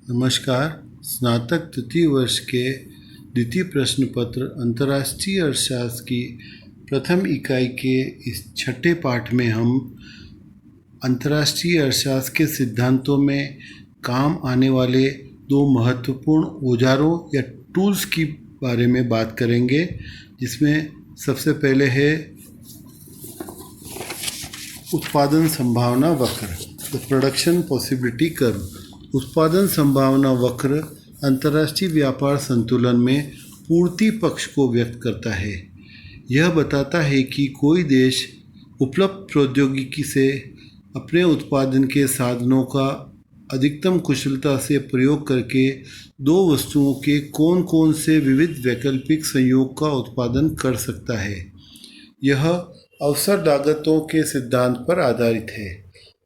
नमस्कार। स्नातक तृतीय वर्ष के द्वितीय प्रश्न पत्र अंतर्राष्ट्रीय अर्थशास्त्र की प्रथम इकाई के इस छठे पाठ में हम अंतर्राष्ट्रीय अर्थशास्त्र के सिद्धांतों में काम आने वाले दो महत्वपूर्ण औजारों या टूल्स की बारे में बात करेंगे, जिसमें सबसे पहले है उत्पादन संभावना वक्र, द प्रोडक्शन पॉसिबिलिटी कर्व। उत्पादन संभावना वक्र अंतर्राष्ट्रीय व्यापार संतुलन में पूर्ति पक्ष को व्यक्त करता है। यह बताता है कि कोई देश उपलब्ध प्रौद्योगिकी से अपने उत्पादन के साधनों का अधिकतम कुशलता से प्रयोग करके दो वस्तुओं के कौन कौन से विविध वैकल्पिक संयोग का उत्पादन कर सकता है। यह अवसर लागतों के सिद्धांत पर आधारित है।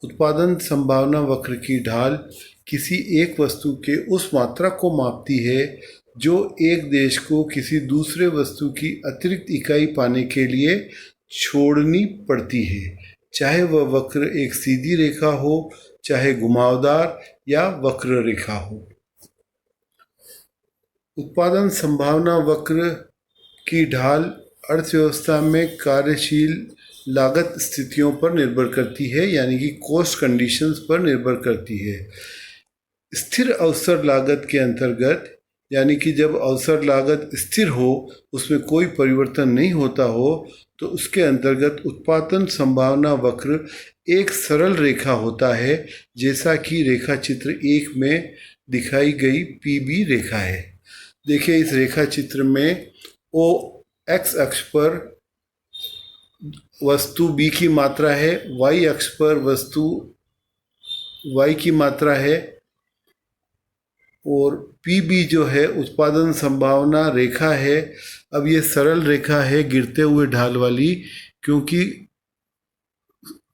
उत्पादन संभावना वक्र की ढाल किसी एक वस्तु के उस मात्रा को मापती है जो एक देश को किसी दूसरे वस्तु की अतिरिक्त इकाई पाने के लिए छोड़नी पड़ती है, चाहे वह वक्र एक सीधी रेखा हो, चाहे घुमावदार या वक्र रेखा हो। उत्पादन संभावना वक्र की ढाल अर्थव्यवस्था में कार्यशील लागत स्थितियों पर निर्भर करती है, यानी कि कॉस्ट कंडीशंस पर निर्भर करती है। स्थिर अवसर लागत के अंतर्गत, यानी कि जब अवसर लागत स्थिर हो, उसमें कोई परिवर्तन नहीं होता हो, तो उसके अंतर्गत उत्पादन संभावना वक्र एक सरल रेखा होता है, जैसा कि रेखा चित्र 1 में दिखाई गई पीबी रेखा है। देखिए, इस रेखा चित्र में ओ एक्स अक्ष पर वस्तु बी की मात्रा है, वाई अक्ष पर वस्तु वाई की मात्रा है, और पीबी जो है उत्पादन संभावना रेखा है। अब ये सरल रेखा है गिरते हुए ढाल वाली, क्योंकि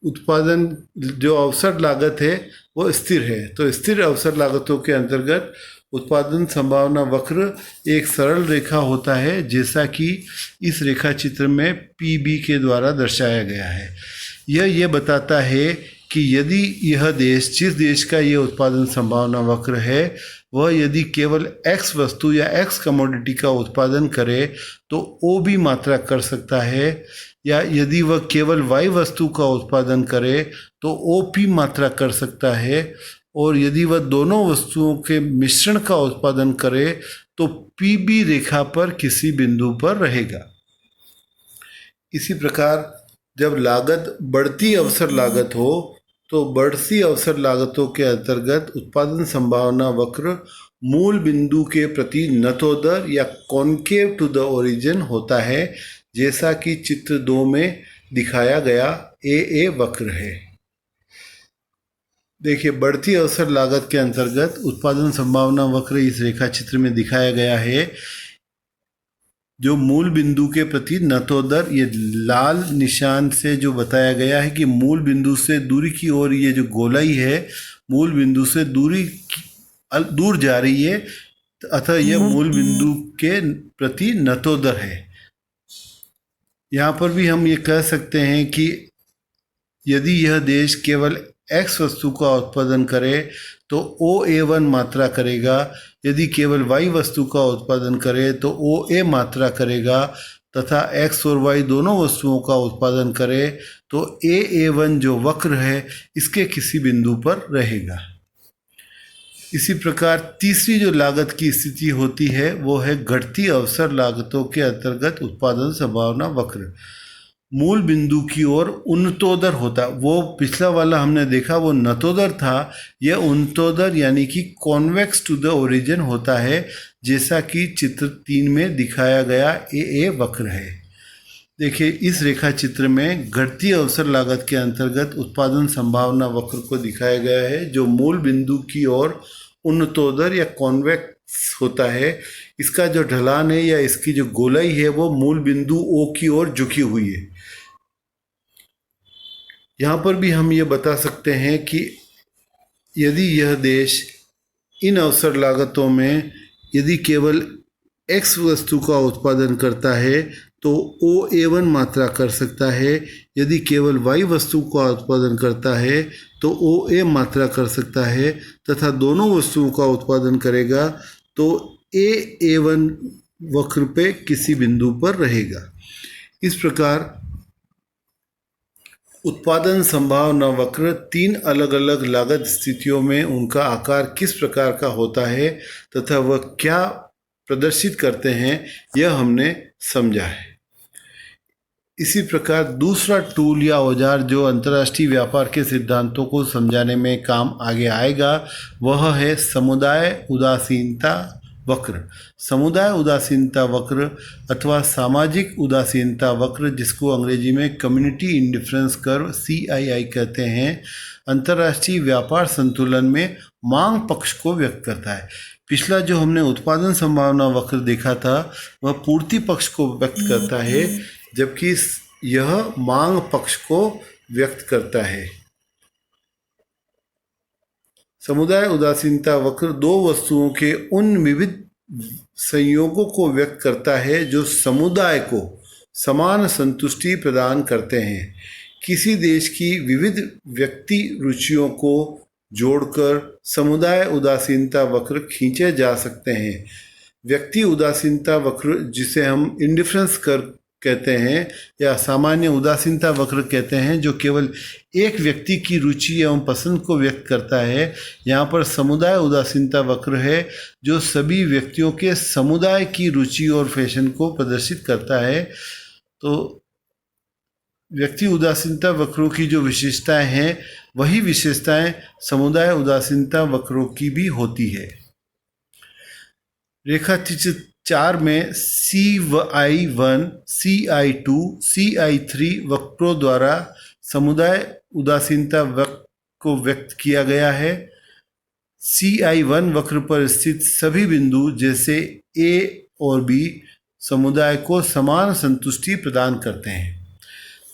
उत्पादन जो अवसर लागत है वो स्थिर है, तो स्थिर अवसर लागतों के अंतर्गत उत्पादन संभावना वक्र एक सरल रेखा होता है, जैसा कि इस रेखा चित्र में पीबी के द्वारा दर्शाया गया है। यह बताता है कि यदि यह देश, जिस देश का यह उत्पादन संभावना वक्र है, वह यदि केवल एक्स वस्तु या एक्स कमोडिटी का उत्पादन करे तो ओ भी मात्रा कर सकता है, या यदि वह केवल वाई वस्तु का उत्पादन करे तो ओ पी मात्रा कर सकता है, और यदि वह दोनों वस्तुओं के मिश्रण का उत्पादन करे तो पीबी रेखा पर किसी बिंदु पर रहेगा। इसी प्रकार जब लागत बढ़ती अवसर लागत हो, तो बढ़ती अवसर लागतों के अंतर्गत उत्पादन संभावना वक्र मूल बिंदु के प्रति नतोदर या कॉन्केव टू द ओरिजिन होता है, जैसा कि चित्र 2 में दिखाया गया ए वक्र है। देखिए, बढ़ती अवसर लागत के अंतर्गत उत्पादन संभावना वक्र इस रेखा चित्र में दिखाया गया है, जो मूल बिंदु के प्रति नतोदर, ये लाल निशान से जो बताया गया है कि मूल बिंदु से दूरी की ओर ये जो गोलाई है मूल बिंदु से दूर जा रही है, अतः यह मूल बिंदु के प्रति नतोदर है। यहाँ पर भी हम ये कह सकते हैं कि यदि यह देश केवल एक्स वस्तु का उत्पादन करे तो OA1 मात्रा करेगा, यदि केवल वाई वस्तु का उत्पादन करे तो OA मात्रा करेगा, तथा एक्स और वाई दोनों वस्तुओं का उत्पादन करे तो AA1 जो वक्र है इसके किसी बिंदु पर रहेगा। इसी प्रकार तीसरी जो लागत की स्थिति होती है वो है घटती अवसर लागतों के अंतर्गत उत्पादन संभावना वक्र। मूल बिंदु की ओर उन्नतोदर होता, वो पिछला वाला हमने देखा वो नतोदर था, यह उन्नतोदर यानी कि कॉन्वेक्स टू द ओरिजिन होता है, जैसा कि चित्र 3 में दिखाया गया ए वक्र है। देखिए, इस रेखा चित्र में घटती अवसर लागत के अंतर्गत उत्पादन संभावना वक्र को दिखाया गया है, जो मूल बिंदु की ओर उन्नतोदर या कॉन्वेक्स होता है। इसका जो ढलान है या इसकी जो गोलाई है वो मूल बिंदु ओ की ओर झुकी हुई है। यहाँ पर भी हम ये बता सकते हैं कि यदि यह देश इन अवसर लागतों में यदि केवल एक्स वस्तु का उत्पादन करता है तो OA1 मात्रा कर सकता है। यदि केवल Y वस्तु का उत्पादन करता है तो OA मात्रा कर सकता है, तथा दोनों वस्तुओं का उत्पादन करेगा तो AA1 वक्र पे किसी बिंदु पर रहेगा। इस प्रकार उत्पादन संभावना वक्र 3 अलग अलग लागत स्थितियों में उनका आकार किस प्रकार का होता है तथा वह क्या प्रदर्शित करते हैं, यह हमने समझा है। इसी प्रकार दूसरा टूल या औजार जो अंतर्राष्ट्रीय व्यापार के सिद्धांतों को समझाने में काम आगे आएगा वह है समुदाय उदासीनता वक्र। समुदाय उदासीनता वक्र अथवा सामाजिक उदासीनता वक्र, जिसको अंग्रेजी में कम्युनिटी इंडिफरेंस कर्व CII कहते हैं, अंतर्राष्ट्रीय व्यापार संतुलन में मांग पक्ष को व्यक्त करता है। पिछला जो हमने उत्पादन संभावना वक्र देखा था वह पूर्ति पक्ष को व्यक्त करता है, जबकि यह मांग पक्ष को व्यक्त करता है। समुदाय उदासीनता वक्र दो वस्तुओं के उन विविध संयोगों को व्यक्त करता है जो समुदाय को समान संतुष्टि प्रदान करते हैं। किसी देश की विविध व्यक्ति रुचियों को जोड़कर समुदाय उदासीनता वक्र खींचे जा सकते हैं। व्यक्ति उदासीनता वक्र, जिसे हम इंडिफरेंस कर्व कहते हैं या सामान्य उदासीनता वक्र कहते हैं, जो केवल एक व्यक्ति की रुचि एवं पसंद को व्यक्त करता है। यहाँ पर समुदाय उदासीनता वक्र है जो सभी व्यक्तियों के समुदाय की रुचि और फैशन को प्रदर्शित करता है। तो व्यक्ति उदासीनता वक्रों की जो विशेषताएं हैं वही विशेषताएं समुदाय उदासीनता वक्रों की भी होती है। रेखा चित्र 4 में CI1, CI2, CI3 वक्रों द्वारा समुदाय उदासीनता वक्र को व्यक्त किया गया है। CI1 वक्र पर स्थित सभी बिंदु जैसे A और B समुदाय को समान संतुष्टि प्रदान करते हैं।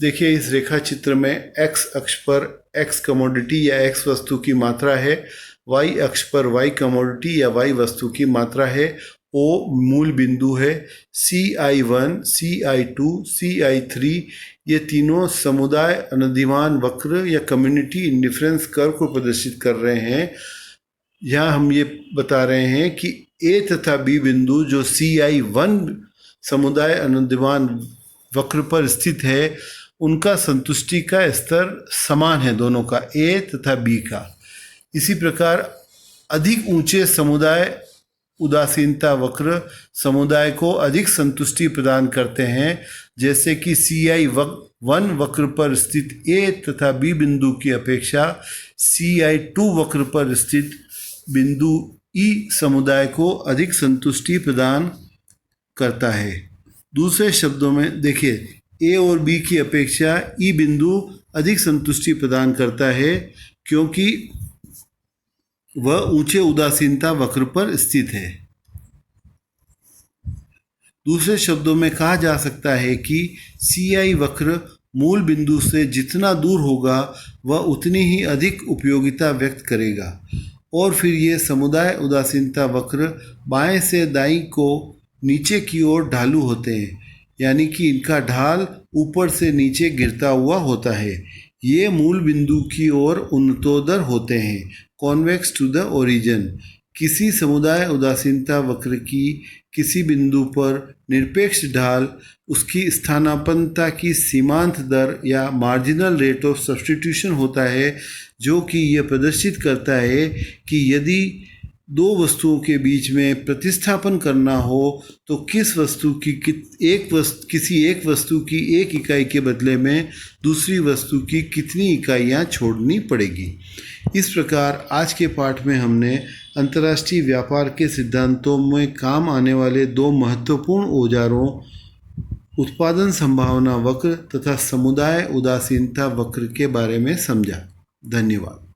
देखिए इस रेखा चित्र में x अक्ष पर x कमोडिटी या x वस्तु की मात्रा है, y अक्ष पर y कमोडिटी या y वस्तु की मात्रा है, O मूल बिंदु है, CI1, CI2, CI3 ये तीनों समुदाय अनधिमान वक्र या कम्युनिटी इंडिफरेंस कर्व को प्रदर्शित कर रहे हैं। यहाँ हम ये बता रहे हैं कि A तथा B बिंदु जो CI1 समुदाय अनधिमान वक्र पर स्थित है, उनका संतुष्टि का स्तर समान है दोनों का, A तथा B का। इसी प्रकार अधिक ऊंचे समुदाय उदासीनता वक्र समुदाय को अधिक संतुष्टि प्रदान करते हैं, जैसे कि CI1 वक्र पर स्थित A तथा B बिंदु की अपेक्षा CI2 वक्र पर स्थित बिंदु E समुदाय को अधिक संतुष्टि प्रदान करता है। दूसरे शब्दों में देखिए, A और B की अपेक्षा E बिंदु अधिक संतुष्टि प्रदान करता है क्योंकि वह ऊंचे उदासीनता वक्र पर स्थित है। दूसरे शब्दों में कहा जा सकता है कि CI वक्र मूल बिंदु से जितना दूर होगा वह उतनी ही अधिक उपयोगिता व्यक्त करेगा। और फिर ये समुदाय उदासीनता वक्र बाएं से दाईं को नीचे की ओर ढालू होते हैं, यानी कि इनका ढाल ऊपर से नीचे गिरता हुआ होता है। ये मूल बिंदु की ओर उन्नतोदर होते हैं, कॉन्वेक्स टू द ओरिजिन। किसी समुदाय उदासीनता वक्र की किसी बिंदु पर निरपेक्ष ढाल उसकी स्थानापन्नता की सीमांत दर या मार्जिनल रेट ऑफ सब्स्टिट्यूशन होता है, जो कि यह प्रदर्शित करता है कि यदि दो वस्तुओं के बीच में प्रतिस्थापन करना हो तो किसी एक वस्तु की एक इकाई के बदले में दूसरी वस्तु की कितनी इकाइयाँ छोड़नी पड़ेगी। इस प्रकार आज के पाठ में हमने अंतर्राष्ट्रीय व्यापार के सिद्धांतों में काम आने वाले दो महत्वपूर्ण औजारों उत्पादन संभावना वक्र तथा समुदाय उदासीनता वक्र के बारे में समझा। धन्यवाद।